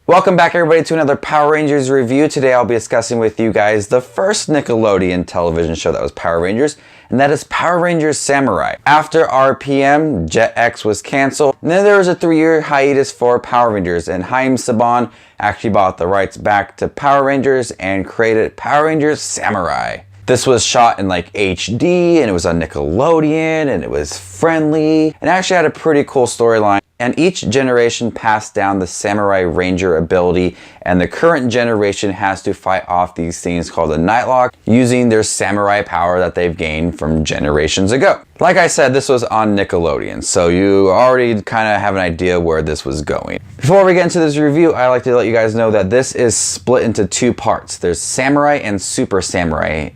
Welcome back everybody to another Power Rangers review. Today I'll be discussing with you guys the first Nickelodeon television show that was Power Rangers, and that is Power Rangers Samurai. After RPM, Jetix was canceled, and then there was a 3-year hiatus for Power Rangers, and Haim Saban actually bought the rights back to Power Rangers and created Power Rangers Samurai. This was shot in like HD, and it was on Nickelodeon, and it was friendly, and actually had a pretty cool storyline. And each generation passed down the Samurai Ranger ability, and the current generation has to fight off these things called the Nightlock using their samurai power that they've gained from generations ago. Like I said, this was on Nickelodeon, so you already kind of have an idea where this was going. Before we get into this review, I like to let you guys know that this is split into 2 parts. There's Samurai and Super Samurai.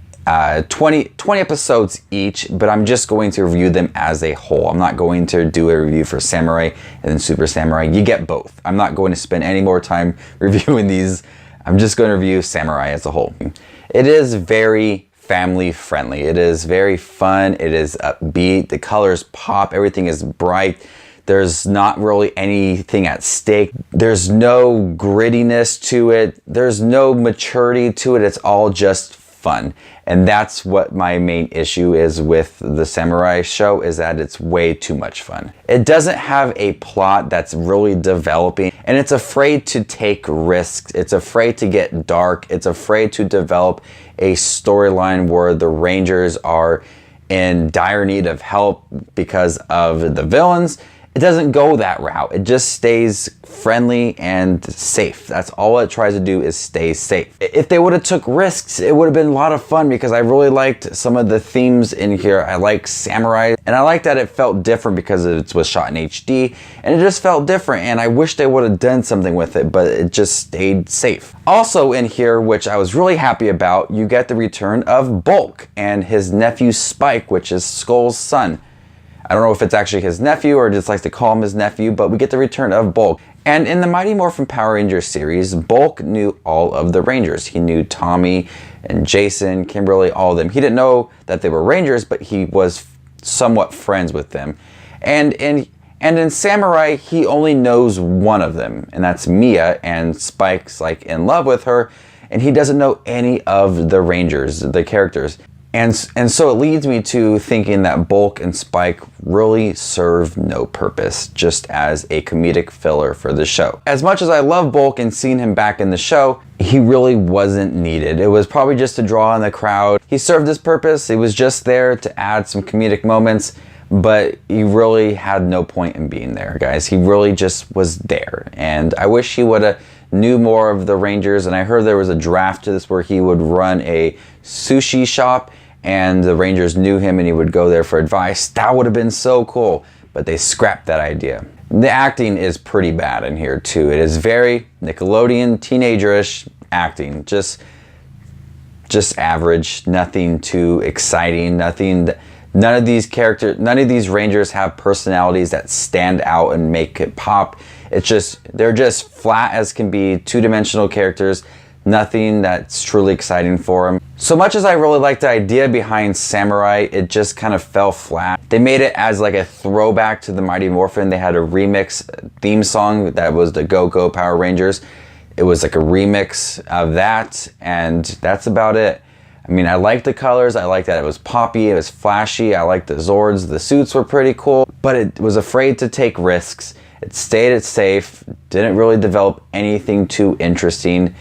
20 episodes each, but I'm just going to review them as a whole. I'm not going to do a review for Samurai and then Super Samurai. You get both. I'm not going to spend any more time reviewing these. I'm just going to review Samurai as a whole. It is very family friendly. It is very fun. It is upbeat. The colors pop. Everything is bright. There's not really anything at stake. There's no grittiness to it. There's no maturity to it. It's all just fun. And that's what my main issue is with the Samurai show, is that it's way too much fun. It doesn't have a plot that's really developing, and it's afraid to take risks. It's afraid to get dark. It's afraid to develop a storyline where the Rangers are in dire need of help because of the villains. It doesn't go that route. It just stays friendly and safe. That's all it tries to do, is stay safe. If they would have took risks, it would have been a lot of fun, because I really liked some of the themes in here. I like Samurai, and I like that it felt different because it was shot in HD, and it just felt different, and I wish they would have done something with it, but it just stayed safe. Also in here, which I was really happy about, you get the return of Bulk and his nephew Spike, which is Skull's son. I don't know if it's actually his nephew or just likes to call him his nephew, but we get the return of Bulk. And in the Mighty Morphin Power Rangers series, Bulk knew all of the Rangers. He knew Tommy and Jason, Kimberly, all of them. He didn't know that they were Rangers, but he was somewhat friends with them. And in Samurai, he only knows one of them, and that's Mia, and Spike's like in love with her, and he doesn't know any of the Rangers, the characters. And so it leads me to thinking that Bulk and Spike really serve no purpose, just as a comedic filler for the show. As much as I love Bulk and seeing him back in the show, he really wasn't needed. It was probably just to draw in the crowd. He served his purpose. He was just there to add some comedic moments, but he really had no point in being there, guys. He really just was there. And I wish he would have knew more of the Rangers, and I heard there was a draft to this where he would run a sushi shop and the Rangers knew him and he would go there for advice. That would have been so cool, but they scrapped that idea. The acting is pretty bad in here too. It is very Nickelodeon, teenager-ish acting. Just average, nothing too exciting, none of these Rangers have personalities that stand out and make it pop. They're just flat as can be, 2-dimensional characters. Nothing that's truly exciting for him. So much as I really liked the idea behind Samurai, it just kind of fell flat. They made it as like a throwback to the Mighty Morphin. They had a remix theme song that was the Go Go Power Rangers. It was like a remix of that, and that's about it. I mean, I liked the colors. I liked that it was poppy, it was flashy. I liked the Zords. The suits were pretty cool, but it was afraid to take risks. It stayed it safe, didn't really develop anything too interesting.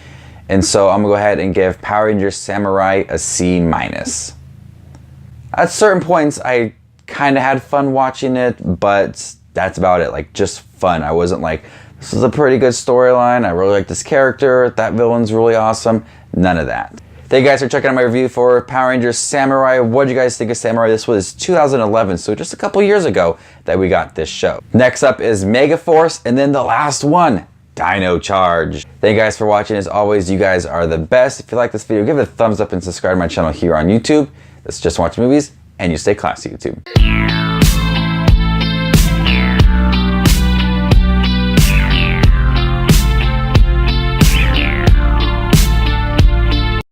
And so I'm gonna go ahead and give Power Rangers Samurai a C-. At certain points, I kind of had fun watching it, but that's about it. Like, just fun. I wasn't like, this is a pretty good storyline. I really like this character. That villain's really awesome. None of that. Thank you guys for checking out my review for Power Rangers Samurai. What did you guys think of Samurai? This was 2011, so just a couple years ago that we got this show. Next up is Megaforce, and then the last one, Dino Charge. Thank you guys for watching. As always, you guys are the best. If you like this video, give it a thumbs up and subscribe to my channel here on YouTube. That's Just Watch Movies, and you stay classy, YouTube.